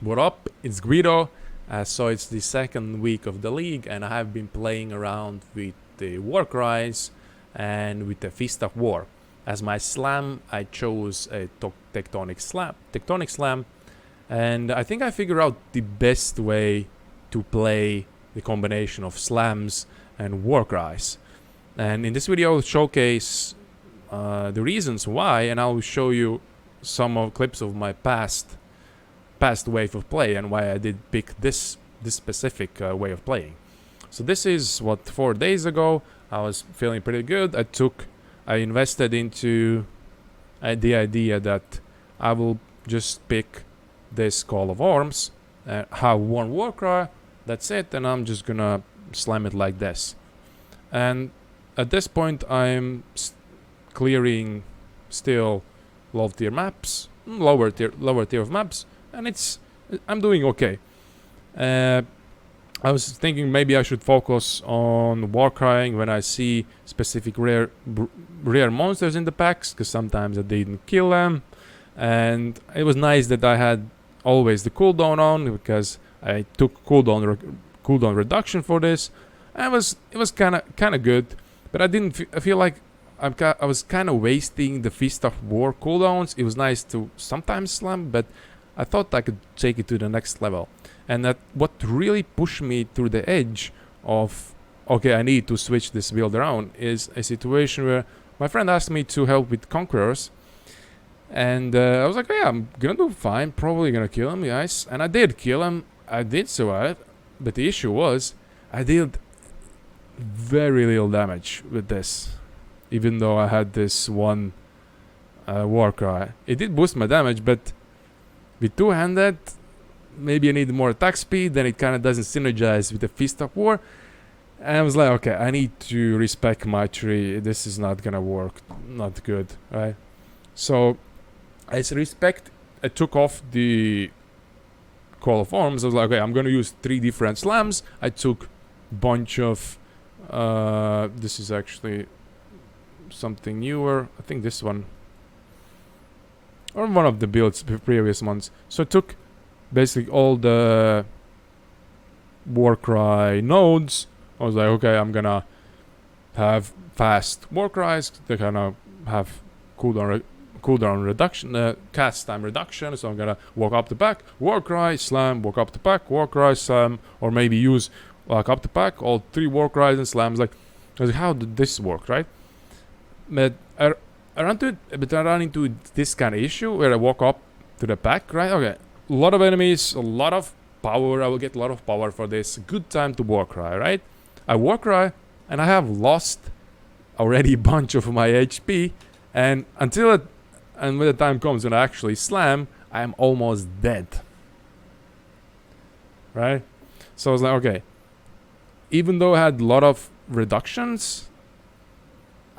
What up? It's Guido. So it's the second week of the league, and I have been playing around with the Warcries and with the Fist of War. As my slam, I chose a Tectonic slam, and I think I figured out the best way to play the combination of slams and Warcries. And in this video, I'll showcase the reasons why, and I'll show you some clips of my past wave of play and why I did pick this specific way of playing. So this is what 4 days ago. I was feeling pretty good. I invested into the idea that I will just pick this Call of Arms, have one Warcry, that's it, and I'm just gonna slam it like this. And at this point I'm clearing still lower tier of maps, and I'm doing okay. I was thinking maybe I should focus on warcrying when I see specific rare monsters in the packs, because sometimes I didn't kill them, and it was nice that I had always the cooldown on, because I took cooldown reduction for this, and it was kind of good, but I feel like I was kind of wasting the Fist of War cooldowns. It was nice to sometimes slam, but I thought I could take it to the next level. And that what really pushed me to the edge of, okay, I need to switch this build around, is a situation where my friend asked me to help with Conquerors. And I was like, yeah, I'm gonna do fine, probably gonna kill him, guys. And I did kill him, I did survive. But the issue was, I did very little damage with this. Even though I had this one Warcry. It did boost my damage, but with two-handed, maybe I need more attack speed, then it kind of doesn't synergize with the Fist of War. And I was like, okay, I need to respect my tree. This is not gonna work, not good, right? So, as respect, I took off the Call of Arms. I was like, okay, I'm gonna use 3 different slams. I took a bunch of, this is actually something newer. I think this one, or one of the builds, previous ones. So I took basically all the Warcry nodes. I was like, okay, I'm gonna have fast Warcries. They're gonna have cooldown reduction, cast time reduction. So I'm gonna walk up the back, Warcry, slam, walk up the back, Warcry, slam, or maybe use walk up the back, all 3 Warcries and slams. Like, I was like, how did this work, right? But I run into this kind of issue where I walk up to the pack, right? Okay, a lot of enemies, a lot of power. I will get a lot of power for this. Good time to Warcry, right? I Warcry, and I have lost already a bunch of my HP, and when the time comes when I actually slam, I am almost dead, right? So I was like, okay, even though I had a lot of reductions,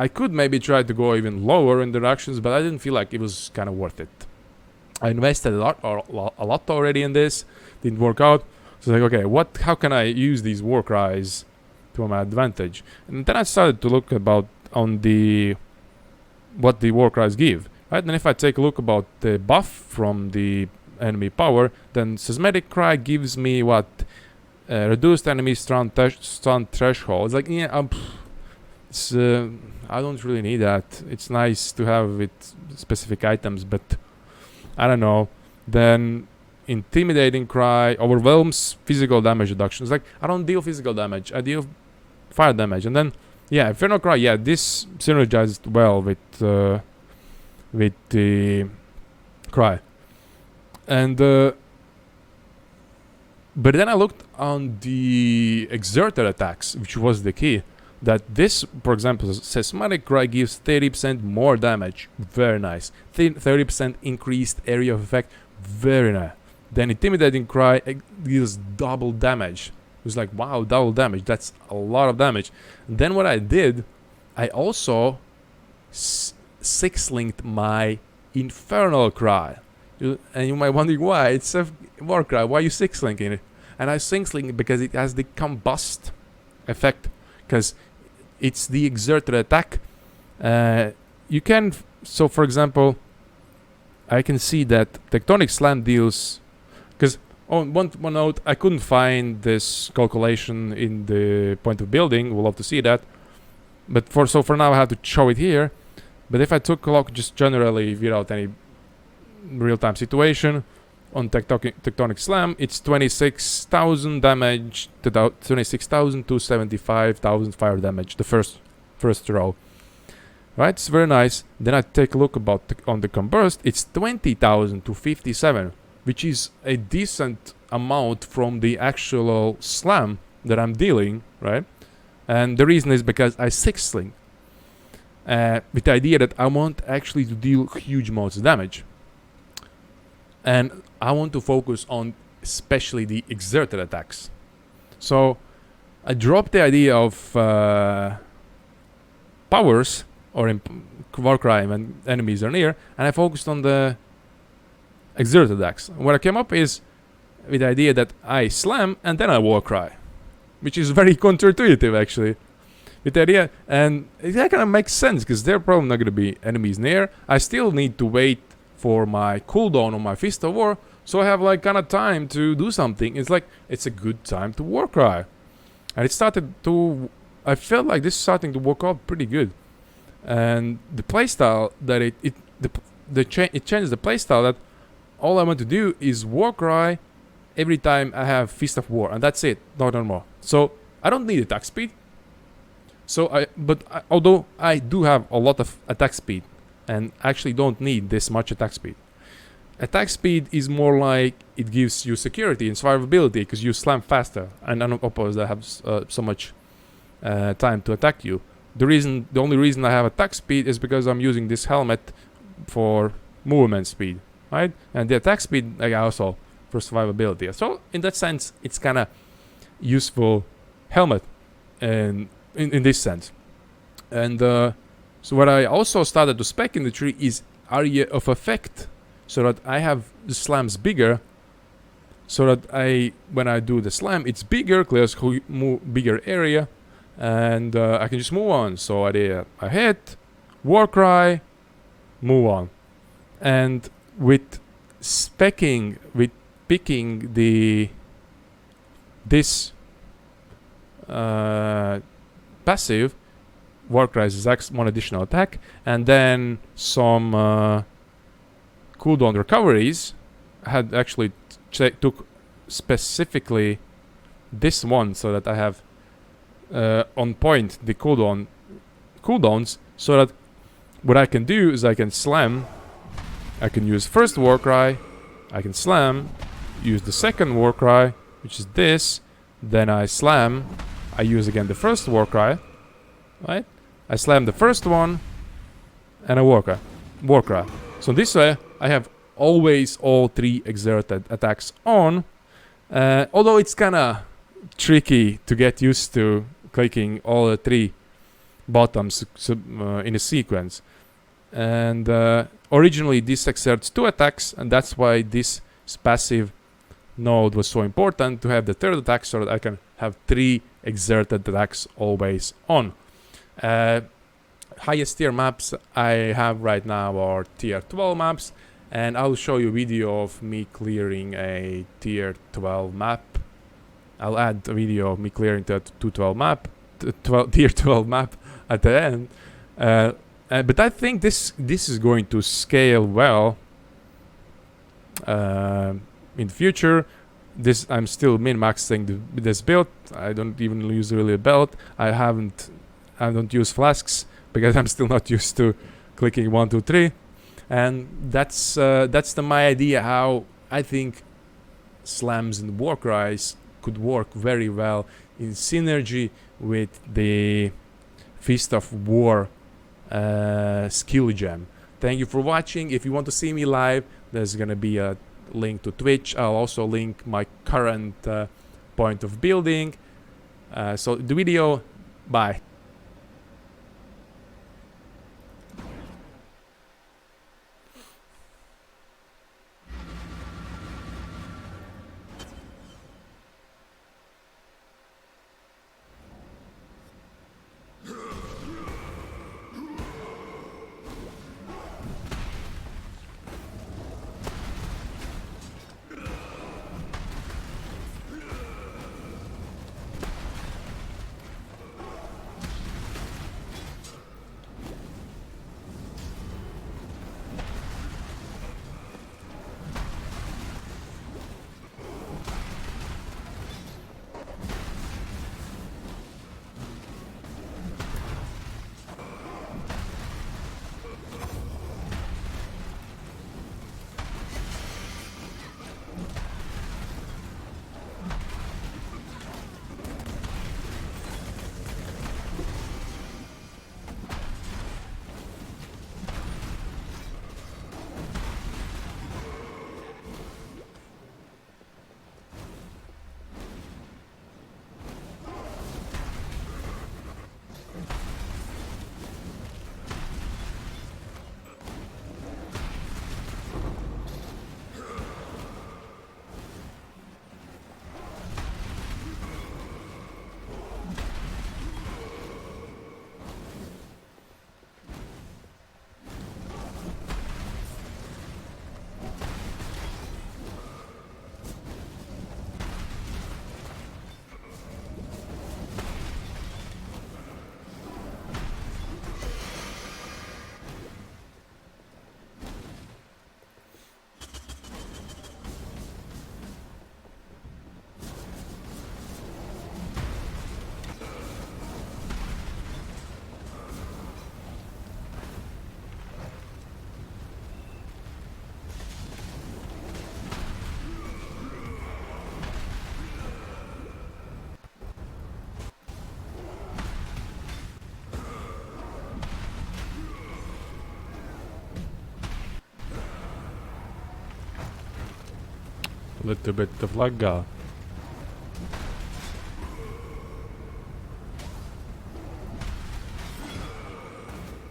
I could maybe try to go even lower in the reductions, but I didn't feel like it was kind of worth it. I invested a lot already in this, didn't work out. So like, okay, how can I use these Warcries to my advantage? And then I started to look about what the Warcries give, right? And if I take a look about the buff from the enemy power, then Seismic Cry gives me what? Reduced enemy stun threshold. It's like, yeah, I don't really need that. It's nice to have with specific items, but I don't know. Then Intimidating Cry overwhelms physical damage reduction. It's like, I don't deal physical damage, I deal fire damage. And then, yeah, Inferno Cry, yeah, this synergized well with the Cry. And but then I looked on the exerted attacks, which was the key. That this, for example, Seismic Cry gives 30% more damage. Very nice. 30% increased area of effect. Very nice. Then Intimidating Cry deals double damage. It was like, wow, double damage. That's a lot of damage. And then what I did, I also 6-linked my Infernal Cry. And you might wonder why. It's a Warcry. Why are you 6-linking it? And I 6-link it because it has the combust effect. Because it's the exerted attack. You can, so for example, I can see that Tectonic Slam deals, because Oh, one note, I couldn't find this calculation in the point of building. We'll have to see that. But for now I have to show it here. But if I took a look just generally without any real-time situation on Tectonic Slam, it's 26,000 damage to 26,000 to 75,000 fire damage, the first row. Right, it's very nice. Then I take a look on the Combust, it's 20,000 to 57, which is a decent amount from the actual slam that I'm dealing, right? And the reason is because I 6-sling. With the idea that I want actually to deal huge amounts of damage. And I want to focus on especially the exerted attacks. So I dropped the idea of powers or in Warcry when enemies are near, and I focused on the exerted attacks. What I came up is with the idea that I slam and then I Warcry, which is very counterintuitive actually. With the idea, and it kind of makes sense because they're probably not going to be enemies near. I still need to wait for my cooldown on my Fist of War, so I have like kind of time to do something. It's like it's a good time to Warcry, and it started to. I felt like this is starting to work out pretty good, and the playstyle that it changes the playstyle that all I want to do is Warcry every time I have Fist of War, and that's it, not more. So I don't need attack speed. Although I do have a lot of attack speed, and actually don't need this much attack speed. Attack speed is more like it gives you security and survivability because you slam faster, and unopposed that have so much time to attack you. The only reason I have attack speed is because I'm using this helmet for movement speed, right? And the attack speed also for survivability. So in that sense, it's kind of useful helmet, and in this sense. And so what I also started to spec in the tree is area of effect, so that I have the slams bigger, so that when I do the slam, it's bigger, clears bigger area, and I can just move on. So I hit, Warcry, move on. And with specking, with picking this passive, Warcries is one additional attack, and then some cooldown recoveries. I had actually took specifically this one so that I have on point the cooldowns, so that what I can do is I can slam, I can use first Warcry, I can slam, use the second Warcry, which is this, then I slam, I use again the first Warcry, right? I slam the first one, and I Warcry. So this way, I have always all three exerted attacks on, although it's kinda tricky to get used to clicking all the three bottoms in a sequence. And originally this exerts 2 attacks, and that's why this passive node was so important to have the third attack, so that I can have 3 exerted attacks always on. Highest tier maps I have right now are tier 12 maps, and I'll show you a video of me clearing a tier 12 map. I'll add a video of me clearing the tier 12 map at the end. But I think this is going to scale well in the future. I'm still min-maxing this build. I don't even use really a belt. I don't use flasks because I'm still not used to clicking 1, 2, 3. And that's my idea how I think slams and Warcries could work very well in synergy with the Fist of War skill gem. Thank you for watching. If you want to see me live, there's gonna be a link to Twitch. I'll also link my current point of building. So the video, bye. little bit of luck, gal.